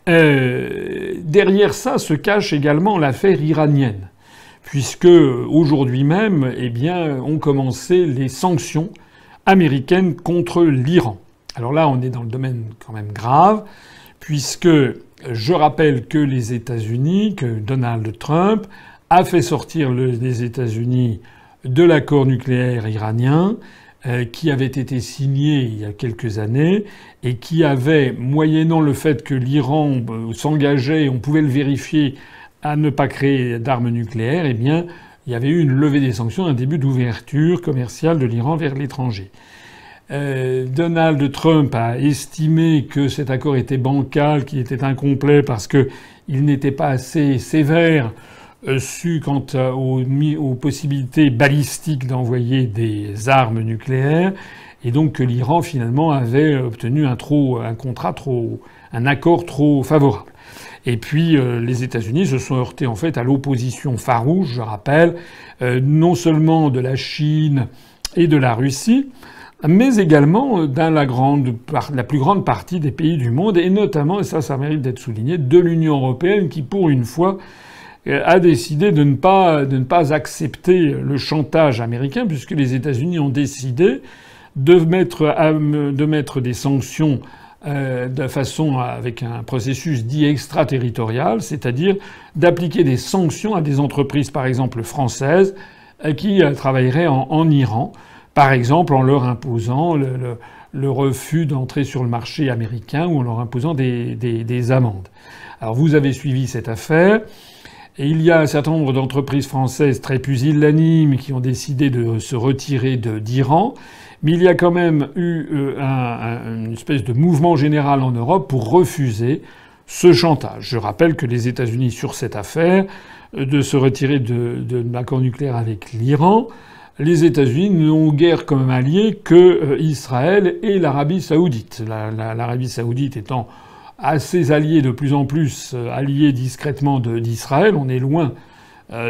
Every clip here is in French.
Derrière ça se cache également l'affaire iranienne, puisque aujourd'hui même, eh bien, ont commencé les sanctions américaines contre l'Iran. Alors là, on est dans le domaine quand même grave, puisque je rappelle que les États-Unis, que Donald Trump a fait sortir les États-Unis de l'accord nucléaire iranien, qui avait été signé il y a quelques années et qui avait, moyennant le fait que l'Iran s'engageait, on pouvait le vérifier, à ne pas créer d'armes nucléaires, eh bien, il y avait eu une levée des sanctions, un début d'ouverture commerciale de l'Iran vers l'étranger. Donald Trump a estimé que cet accord était bancal, qu'il était incomplet parce qu'il n'était pas assez sévère quant aux possibilités balistiques d'envoyer des armes nucléaires, et donc que l'Iran finalement avait obtenu un accord trop favorable. Et puis les États-Unis se sont heurtés en fait à l'opposition farouche, je rappelle, non seulement de la Chine et de la Russie, mais également la plus grande partie des pays du monde, et notamment, et ça mérite d'être souligné, de l'Union européenne qui, pour une fois, a décidé de ne pas accepter le chantage américain, puisque les États-Unis ont décidé de mettre des sanctions de façon avec un processus dit extraterritorial, c'est-à-dire d'appliquer des sanctions à des entreprises, par exemple françaises, qui travailleraient en Iran, par exemple en leur imposant le refus d'entrer sur le marché américain ou en leur imposant des amendes. Alors vous avez suivi cette affaire. Et il y a un certain nombre d'entreprises françaises très pusillanimes qui ont décidé de se retirer d'Iran. Mais il y a quand même eu une espèce de mouvement général en Europe pour refuser ce chantage. Je rappelle que les États-Unis, sur cette affaire de se retirer de l'accord nucléaire avec l'Iran, les États-Unis n'ont guère comme alliés que Israël et l'Arabie saoudite. L'Arabie saoudite étant assez alliés, de plus en plus alliés discrètement d'Israël. On est loin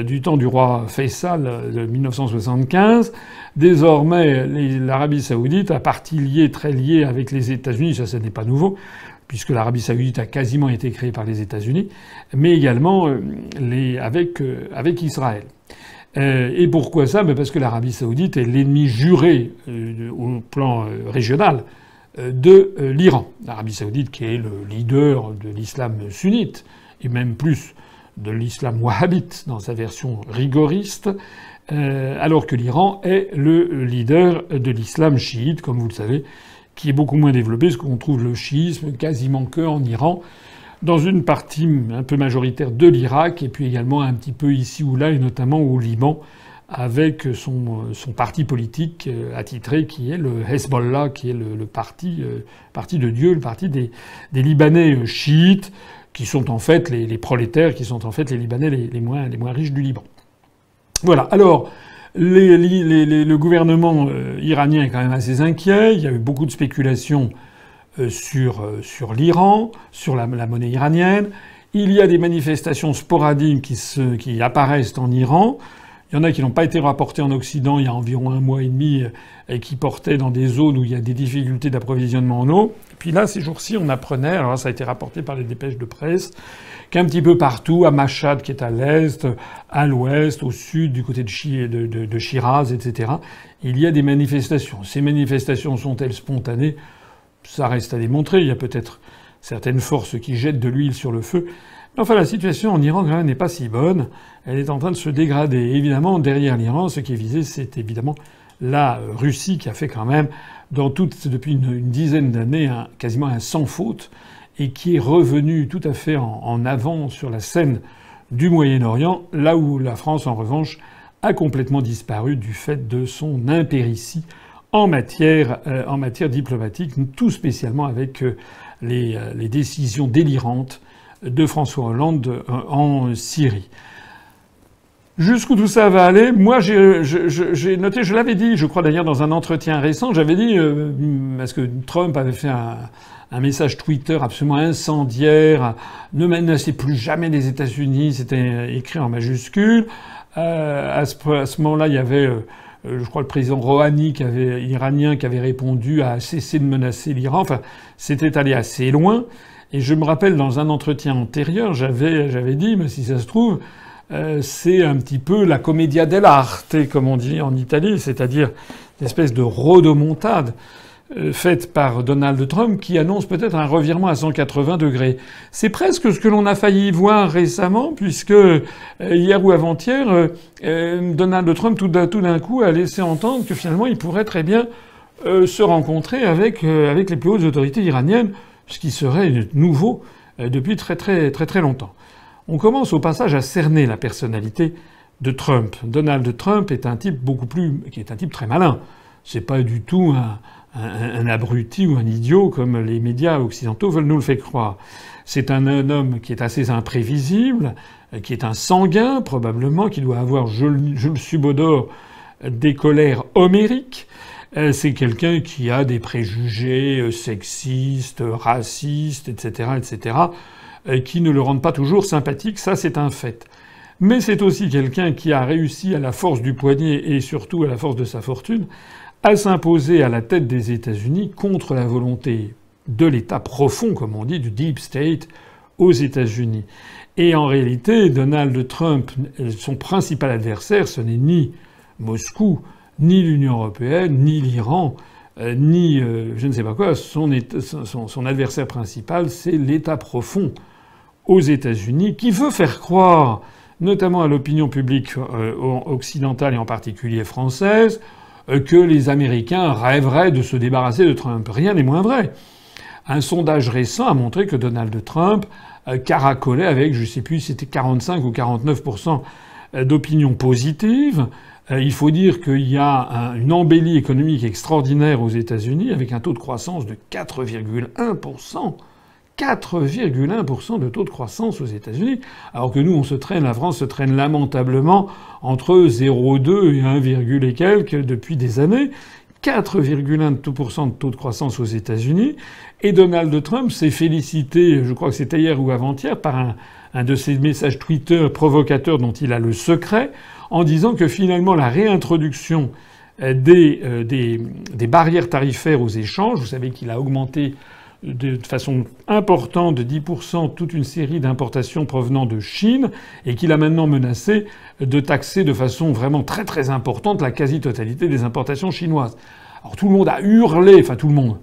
du temps du roi Faisal de 1975. Désormais, l'Arabie saoudite a partie très liée avec les États-Unis. Ça n'est pas nouveau, puisque l'Arabie saoudite a quasiment été créée par les États-Unis, mais également avec Israël. Et pourquoi ça? Parce que l'Arabie saoudite est l'ennemi juré au plan régional de l'Iran. L'Arabie saoudite qui est le leader de l'islam sunnite, et même plus de l'islam wahhabite dans sa version rigoriste, alors que l'Iran est le leader de l'islam chiite, comme vous le savez, qui est beaucoup moins développé, parce qu'on trouve le chiisme quasiment que en Iran, dans une partie un peu majoritaire de l'Irak, et puis également un petit peu ici ou là, et notamment au Liban, avec son parti politique attitré qui est le Hezbollah, qui est le parti de Dieu, le parti des Libanais chiites, qui sont en fait les prolétaires, qui sont en fait les Libanais les moins riches du Liban. Voilà. Alors, le gouvernement iranien est quand même assez inquiet. Il y a eu beaucoup de spéculations sur l'Iran, sur la monnaie iranienne. Il y a des manifestations sporadiques qui apparaissent en Iran. Il y en a qui n'ont pas été rapportés en Occident il y a environ 1 mois et demi et qui portaient dans des zones où il y a des difficultés d'approvisionnement en eau. Et puis là, ces jours-ci, on apprenait, alors ça a été rapporté par les dépêches de presse, qu'un petit peu partout, à Mashhad qui est à l'est, à l'ouest, au sud, du côté de Shiraz, etc., il y a des manifestations. Ces manifestations sont-elles spontanées? Ça reste à démontrer. Il y a peut-être certaines forces qui jettent de l'huile sur le feu. Mais enfin, la situation en Iran, quand même, n'est pas si bonne. Elle est en train de se dégrader. Et évidemment, derrière l'Iran, ce qui est visé, c'est évidemment la Russie qui a fait quand même, depuis une dizaine d'années, quasiment un sans faute, et qui est revenu tout à fait en avant sur la scène du Moyen-Orient, là où la France, en revanche, a complètement disparu du fait de son impéritie en matière diplomatique, tout spécialement avec les décisions délirantes de François Hollande en Syrie. Jusqu'où tout ça va aller? Moi, j'ai noté, je l'avais dit, je crois d'ailleurs dans un entretien récent, j'avais dit, parce que Trump avait fait un message Twitter absolument incendiaire, ne menacez plus jamais les États-Unis, c'était écrit en majuscule. À ce moment-là, il y avait, je crois, le président Rouhani, iranien, qui avait répondu à cesser de menacer l'Iran. Enfin, c'était allé assez loin. Et je me rappelle dans un entretien antérieur, j'avais dit, mais si ça se trouve, c'est un petit peu la commedia dell'arte, comme on dit en Italie, c'est-à-dire une espèce de rodomontade faite par Donald Trump qui annonce peut-être un revirement à 180 degrés. C'est presque ce que l'on a failli voir récemment, puisque hier ou avant-hier, Donald Trump tout d'un coup a laissé entendre que finalement il pourrait très bien se rencontrer avec les plus hautes autorités iraniennes, ce qui serait nouveau depuis très longtemps. On commence au passage à cerner la personnalité de Trump. Donald Trump est un type qui est un type très malin. C'est pas du tout un abruti ou un idiot comme les médias occidentaux veulent nous le faire croire. C'est un homme qui est assez imprévisible, qui est un sanguin probablement, qui doit avoir, je le subodore, des colères homériques. C'est quelqu'un qui a des préjugés sexistes, racistes, etc., qui ne le rendent pas toujours sympathique. Ça, c'est un fait. Mais c'est aussi quelqu'un qui a réussi à la force du poignet et surtout à la force de sa fortune à s'imposer à la tête des États-Unis contre la volonté de l'État profond, comme on dit, du Deep State aux États-Unis. Et en réalité, Donald Trump, son principal adversaire, ce n'est ni Moscou, ni l'Union européenne, ni l'Iran, ni je ne sais pas quoi. Son adversaire principal, c'est l'État profond aux États-Unis qui veut faire croire, notamment à l'opinion publique occidentale et en particulier française, que les Américains rêveraient de se débarrasser de Trump. Rien n'est moins vrai. Un sondage récent a montré que Donald Trump caracolait avec, je sais plus si c'était 45 ou 49% d'opinion positive. Il faut dire qu'il y a une embellie économique extraordinaire aux États-Unis avec un taux de croissance de 4,1%. 4,1% de taux de croissance aux États-Unis, alors que nous, la France se traîne lamentablement entre 0,2 et 1, et quelques depuis des années. 4,1% de taux de croissance aux États-Unis. Et Donald Trump s'est félicité, je crois que c'était hier ou avant-hier, par un de ses messages Twitter provocateurs dont il a le secret, en disant que finalement la réintroduction des barrières tarifaires aux échanges, vous savez qu'il a augmenté de façon importante, de 10%, toute une série d'importations provenant de Chine, et qu'il a maintenant menacé de taxer de façon vraiment très importante la quasi-totalité des importations chinoises. Alors tout le monde a hurlé, enfin tout le monde,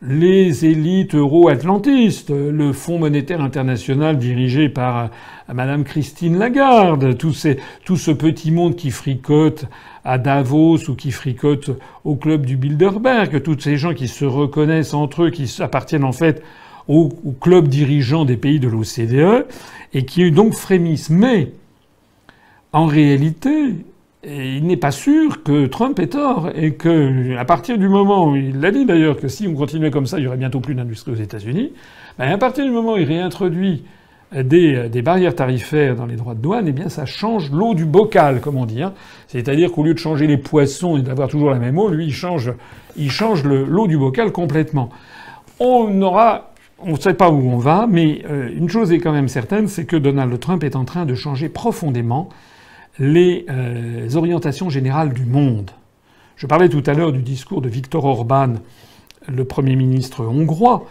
les élites euro-atlantistes, le Fonds monétaire international dirigé par Madame Christine Lagarde, tout ce petit monde qui fricote à Davos ou qui fricote au club du Bilderberg, tous ces gens qui se reconnaissent entre eux, qui appartiennent en fait au club dirigeant des pays de l'OCDE et qui donc frémissent. Mais en réalité, il n'est pas sûr que Trump ait tort et que, à partir du moment où il l'a dit d'ailleurs que si on continuait comme ça, il y aurait bientôt plus d'industrie aux États-Unis. À partir du moment où il réintroduit des barrières tarifaires dans les droits de douane, eh bien ça change l'eau du bocal, comme on dit. C'est-à-dire qu'au lieu de changer les poissons et d'avoir toujours la même eau, lui il change l'eau du bocal complètement. On ne sait pas où on va, mais une chose est quand même certaine, c'est que Donald Trump est en train de changer profondément les orientations générales du monde. Je parlais tout à l'heure du discours de Viktor Orban, le Premier ministre hongrois,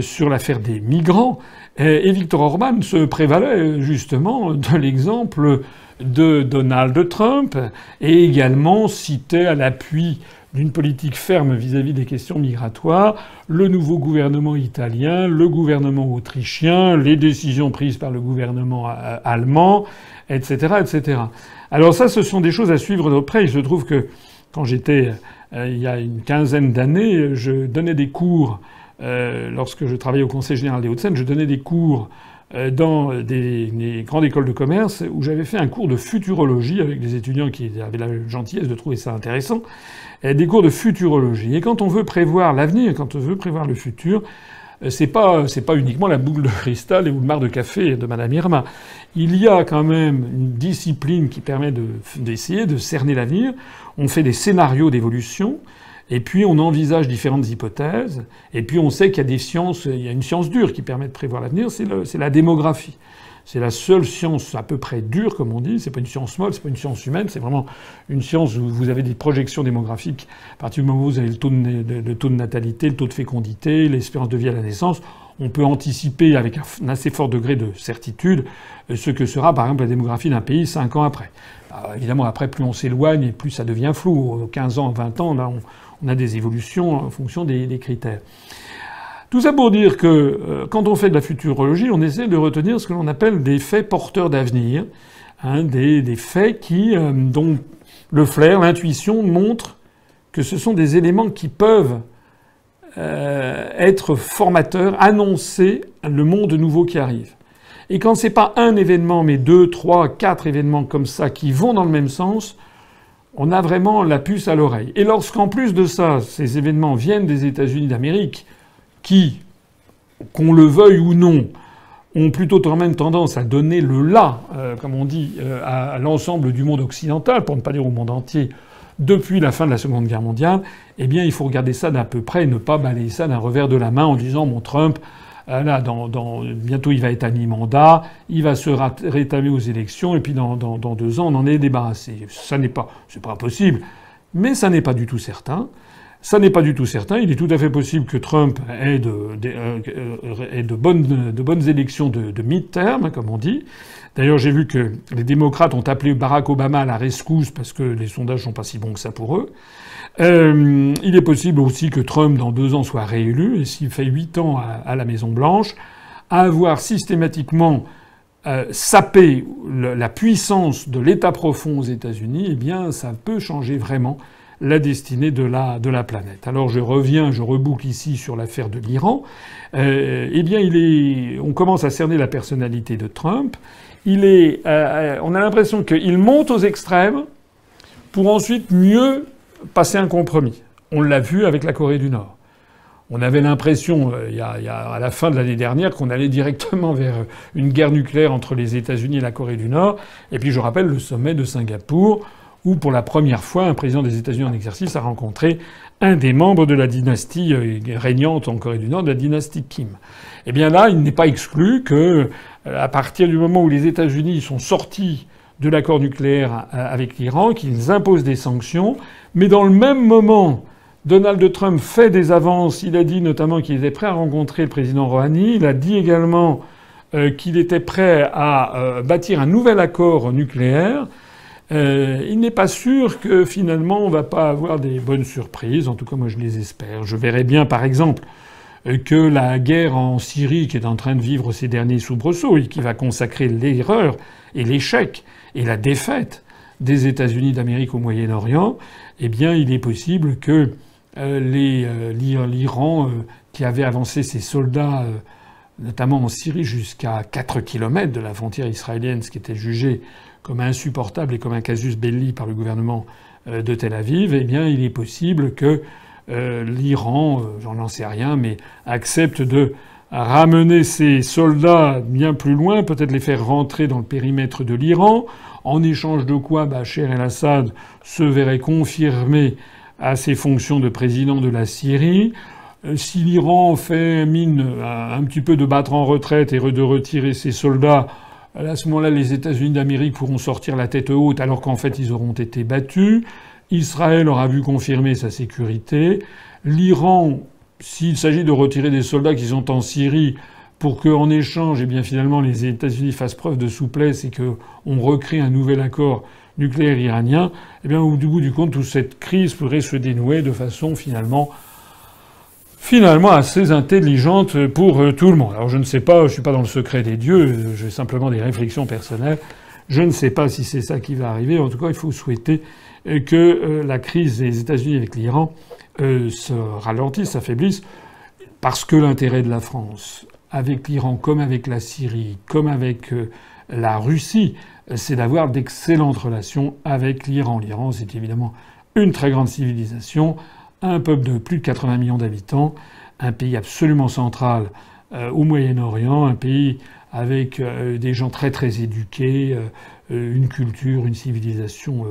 sur l'affaire des migrants. Et Viktor Orban se prévalait justement de l'exemple de Donald Trump et également citait à l'appui d'une politique ferme vis-à-vis des questions migratoires le nouveau gouvernement italien, le gouvernement autrichien, les décisions prises par le gouvernement allemand, etc., etc. Alors ça, ce sont des choses à suivre de près. Il se trouve que quand j'étais, il y a une quinzaine d'années, je donnais des cours, lorsque je travaillais au Conseil général des Hauts-de-Seine, je donnais des cours dans des grandes écoles de commerce où j'avais fait un cours de futurologie avec des étudiants qui avaient la gentillesse de trouver ça intéressant, des cours de futurologie. Et quand on veut prévoir l'avenir, quand on veut prévoir le futur, c'est pas uniquement la boule de cristal ou le mar de café de Madame Irma. Il y a quand même une discipline qui permet d'essayer de cerner l'avenir. On fait des scénarios d'évolution. Et puis on envisage différentes hypothèses. Et puis on sait qu'il y a des sciences, il y a une science dure qui permet de prévoir l'avenir, c'est la démographie. C'est la seule science à peu près dure, comme on dit. C'est pas une science molle, c'est pas une science humaine. C'est vraiment une science où vous avez des projections démographiques. À partir du moment où vous avez le taux de natalité, le taux de fécondité, l'espérance de vie à la naissance, on peut anticiper avec un assez fort degré de certitude ce que sera, par exemple, la démographie d'un pays 5 ans après. Alors, évidemment, après, plus on s'éloigne et plus ça devient flou. 15 ans, 20 ans, là, on a des évolutions en fonction des critères. Tout ça pour dire que quand on fait de la futurologie, on essaie de retenir ce que l'on appelle des faits porteurs d'avenir, hein, des faits dont le flair, l'intuition montrent que ce sont des éléments qui peuvent être formateurs, annoncer le monde nouveau qui arrive. Et quand c'est pas un événement, mais 2, 3, 4 événements comme ça qui vont dans le même sens, on a vraiment la puce à l'oreille. Et lorsqu'en plus de ça, ces événements viennent des États-Unis d'Amérique, qui, qu'on le veuille ou non, ont plutôt quand même tendance à donner le là, comme on dit, à l'ensemble du monde occidental, pour ne pas dire au monde entier, depuis la fin de la Seconde Guerre mondiale, eh bien, il faut regarder ça d'à peu près et ne pas balayer ça d'un revers de la main en disant « Mon Trump, là, bientôt il va être à mi-mandat, il va se rétablir aux élections, et puis dans 2 ans, on en est débarrassé. » C'est pas impossible, mais ça n'est pas du tout certain. Ça n'est pas du tout certain. Il est tout à fait possible que Trump ait de bonnes élections de mid-term, comme on dit. D'ailleurs, j'ai vu que les démocrates ont appelé Barack Obama à la rescousse parce que les sondages sont pas si bons que ça pour eux. Il est possible aussi que Trump, dans 2 ans, soit réélu. Et s'il fait 8 ans à la Maison-Blanche, avoir systématiquement sapé la puissance de l'État profond aux États-Unis, eh bien, ça peut changer vraiment la destinée de la planète. Alors je reboucle ici sur l'affaire de l'Iran. Eh bien, on commence à cerner la personnalité de Trump. On a l'impression qu'il monte aux extrêmes pour ensuite mieux passer un compromis. On l'a vu avec la Corée du Nord. On avait l'impression, à la fin de l'année dernière, qu'on allait directement vers une guerre nucléaire entre les États-Unis et la Corée du Nord. Et puis je rappelle le sommet de Singapour, où pour la première fois, un président des États-Unis en exercice a rencontré un des membres de la dynastie régnante en Corée du Nord, de la dynastie Kim. Eh bien là, il n'est pas exclu que, à partir du moment où les États-Unis sont sortis de l'accord nucléaire avec l'Iran, qu'ils imposent des sanctions, mais dans le même moment, Donald Trump fait des avances. Il a dit notamment qu'il était prêt à rencontrer le président Rouhani. Il a dit également qu'il était prêt à bâtir un nouvel accord nucléaire. Il n'est pas sûr que finalement on va pas avoir des bonnes surprises. En tout cas, moi je les espère. Je verrais bien, par exemple, que la guerre en Syrie, qui est en train de vivre ses derniers soubresauts et qui va consacrer l'erreur et l'échec et la défaite des États-Unis d'Amérique au Moyen-Orient, eh bien, il est possible que l'Iran, qui avait avancé ses soldats, notamment en Syrie, jusqu'à 4 kilomètres de la frontière israélienne, ce qui était jugé comme insupportable et comme un casus belli par le gouvernement de Tel Aviv, eh bien, il est possible que l'Iran, j'en sais rien, mais accepte de ramener ses soldats bien plus loin, peut-être les faire rentrer dans le périmètre de l'Iran, en échange de quoi Bachar el-Assad se verrait confirmer à ses fonctions de président de la Syrie. Si l'Iran fait mine un petit peu de battre en retraite et de retirer ses soldats, à ce moment-là, les États-Unis d'Amérique pourront sortir la tête haute alors qu'en fait, ils auront été battus. Israël aura vu confirmer sa sécurité. L'Iran, s'il s'agit de retirer des soldats qui sont en Syrie pour qu'en échange, eh bien, finalement, les États-Unis fassent preuve de souplesse et qu'on recrée un nouvel accord nucléaire iranien, eh bien, au bout du compte, toute cette crise pourrait se dénouer de façon finalement assez intelligente pour tout le monde. Alors je ne sais pas, je suis pas dans le secret des dieux, j'ai simplement des réflexions personnelles. Je ne sais pas si c'est ça qui va arriver. En tout cas, il faut souhaiter que la crise des États-Unis avec l'Iran se ralentisse, s'affaiblisse, parce que l'intérêt de la France, avec l'Iran comme avec la Syrie, comme avec la Russie, c'est d'avoir d'excellentes relations avec l'Iran. L'Iran, c'est évidemment une très grande civilisation, un peuple de plus de 80 millions d'habitants, un pays absolument central au Moyen-Orient, un pays avec des gens très très éduqués, une culture, une civilisation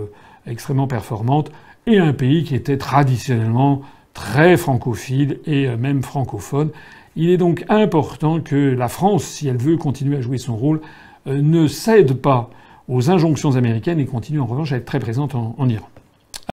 extrêmement performante, et un pays qui était traditionnellement très francophile et même francophone. Il est donc important que la France, si elle veut continuer à jouer son rôle, ne cède pas aux injonctions américaines et continue en revanche à être très présente en Iran.